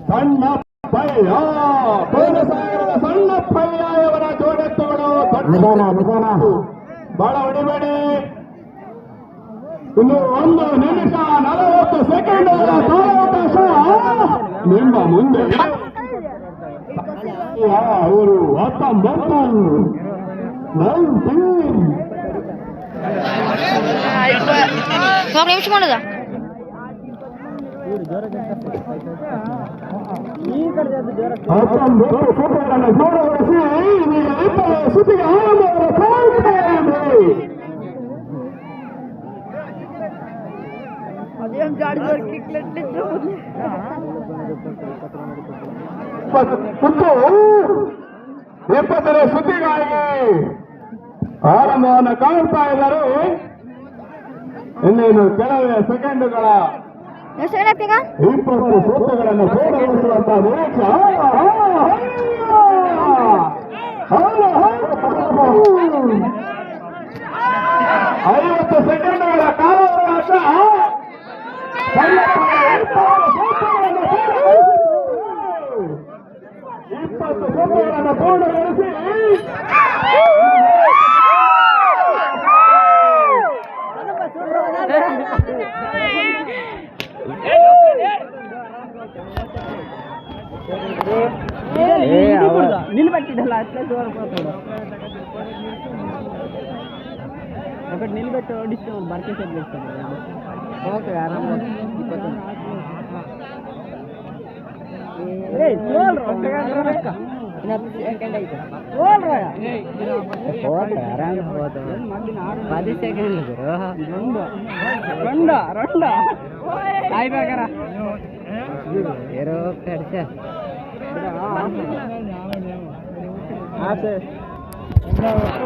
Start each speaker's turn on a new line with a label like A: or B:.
A: ಸಣ್ಣಪ್ಪಯ್ಯ ಕೋನಸಾಗರದ ಸಣ್ಣಪ್ಪಯ್ಯ ಇವರ ಜೋಡೆತ್ತುಗಳು ಬಹಳ ಹೊಡಿಬೇಡಿ. ಇನ್ನು 1 ನಿಮಿಷ 40 ಸೆಕೆಂಡ್ಗಳ ಕಾಲಾವಕಾಶ ನಿಮ್ಮ ಮುಂದೆ. ಅವರು
B: 19 ನಿಮಿಷ ಮಾಡೋದ
A: ಸುದ್ದಿಗೆ ಇಪ್ಪತ್ತರ ಸುದ್ದಿಗಾಗಿ ಆರಂಭವನ್ನು ಕಾಣ್ತಾ ಇದ್ದಾರೆ. ಇನ್ನೇನು ಕೆಲವೇ ಸೆಕೆಂಡುಗಳ 20 ಸೂತ್ರಗಳನ್ನು ಪೂರ್ಣಗೊಳಿಸುವಂತಹ ನಿರೀಕ್ಷೆ. 50 ಸೆಕೆಂಡುಗಳ ಕಾಲಾವಕಾಶ. 20 ಸೂತ್ರಗಳನ್ನು ಪೂರ್ಣಗೊಳಿಸಿ
C: ನಿಲ್ಬಟ್ಟಿದ್ದಲ್ಲ ఒకటి నిలబెట్టి ఓడిస్తే బర్కే సెట్ చేస్తాం ఓకే ఆరామ 10 సెకండ్లు రెండు అయిపోయారా ఏరో కడిచా